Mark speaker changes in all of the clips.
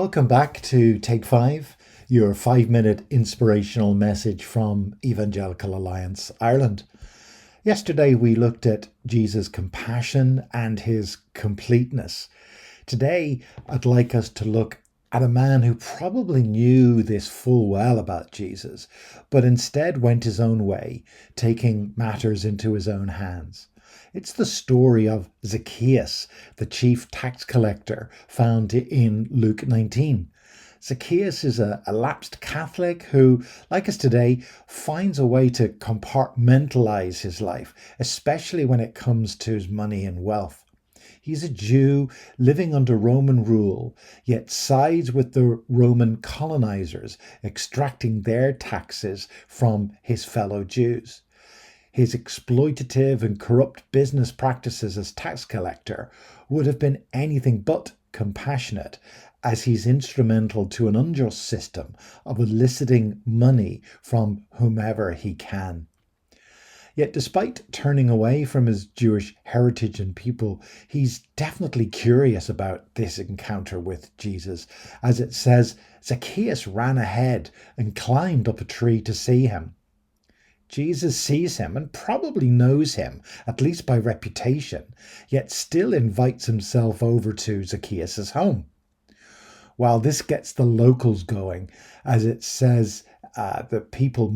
Speaker 1: Welcome back to Take 5, your 5-minute inspirational message from Evangelical Alliance Ireland. Yesterday we looked at Jesus' compassion and his completeness. Today I'd like us to look at a man who probably knew this full well about Jesus, but instead went his own way, taking matters into his own hands. It's the story of Zacchaeus, the chief tax collector, found in Luke 19. Zacchaeus is a lapsed Catholic who, like us today, finds a way to compartmentalize his life, especially when it comes to his money and wealth. He's a Jew living under Roman rule, yet sides with the Roman colonizers, extracting their taxes from his fellow Jews. His exploitative and corrupt business practices as tax collector would have been anything but compassionate, as he's instrumental to an unjust system of eliciting money from whomever he can. Yet despite turning away from his Jewish heritage and people, he's definitely curious about this encounter with Jesus. As it says, Zacchaeus ran ahead and climbed up a tree to see him. Jesus sees him and probably knows him, at least by reputation, yet still invites himself over to Zacchaeus' home. While this gets the locals going, as it says, the people were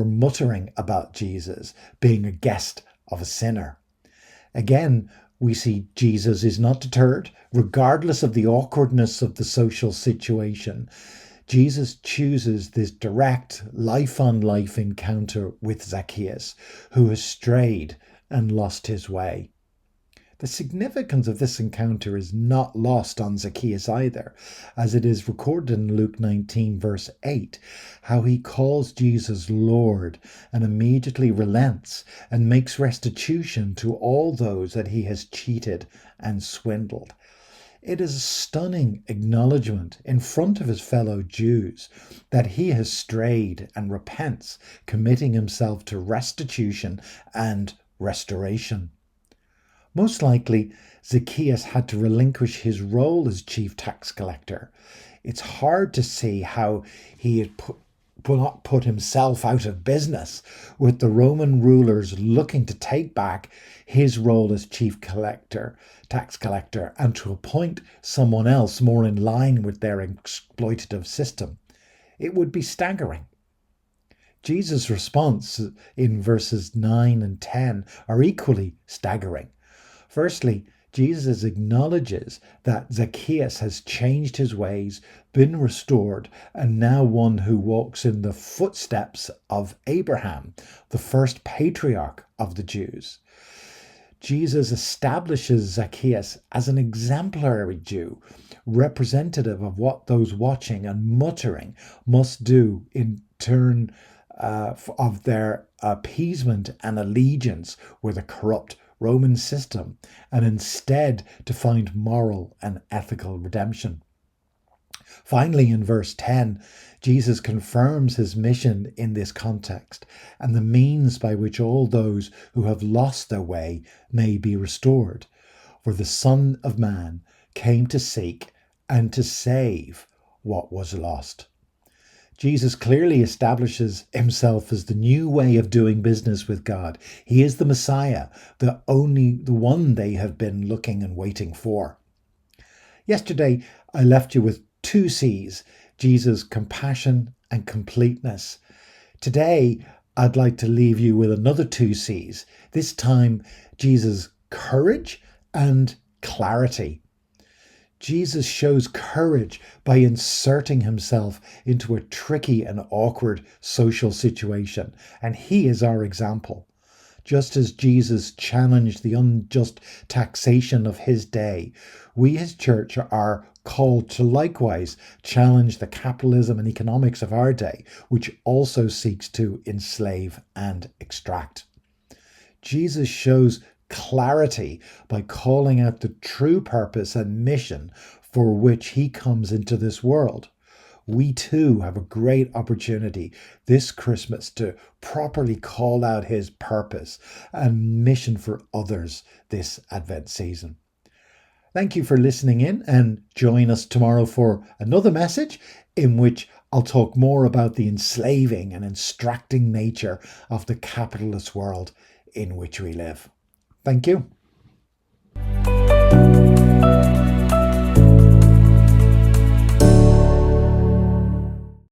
Speaker 1: muttering about Jesus being a guest of a sinner. Again, we see Jesus is not deterred, regardless of the awkwardness of the social situation. Jesus chooses this direct life-on-life encounter with Zacchaeus, who has strayed and lost his way. The significance of this encounter is not lost on Zacchaeus either, as it is recorded in Luke 19 verse 8, how he calls Jesus Lord and immediately relents and makes restitution to all those that he has cheated and swindled. It is a stunning acknowledgement in front of his fellow Jews that he has strayed and repents, committing himself to restitution and restoration. Most likely, Zacchaeus had to relinquish his role as chief tax collector. It's hard to see how he had put himself out of business, with the Roman rulers looking to take back his role as tax collector, and to appoint someone else more in line with their exploitative system. It would be staggering. Jesus' response in verses 9 and 10 are equally staggering. Firstly, Jesus acknowledges that Zacchaeus has changed his ways, been restored, and now one who walks in the footsteps of Abraham, the first patriarch of the Jews. Jesus establishes Zacchaeus as an exemplary Jew, representative of what those watching and muttering must do in turn of their appeasement and allegiance with a corrupt Roman system, and instead to find moral and ethical redemption. Finally, in verse 10, Jesus confirms his mission in this context and the means by which all those who have lost their way may be restored. For the Son of Man came to seek and to save what was lost. Jesus clearly establishes himself as the new way of doing business with God. He is the Messiah, the one they have been looking and waiting for. Yesterday, I left you with 2 C's, Jesus' compassion and completeness. Today, I'd like to leave you with another 2 C's, this time Jesus' courage and clarity. Jesus shows courage by inserting himself into a tricky and awkward social situation, and he is our example. Just as Jesus challenged the unjust taxation of his day, we as church are called to likewise challenge the capitalism and economics of our day, which also seeks to enslave and extract. Jesus shows clarity by calling out the true purpose and mission for which he comes into this world. We too have a great opportunity this Christmas to properly call out his purpose and mission for others this Advent season. Thank you for listening in, and join us tomorrow for another message in which I'll talk more about the enslaving and extracting nature of the capitalist world in which we live. Thank you.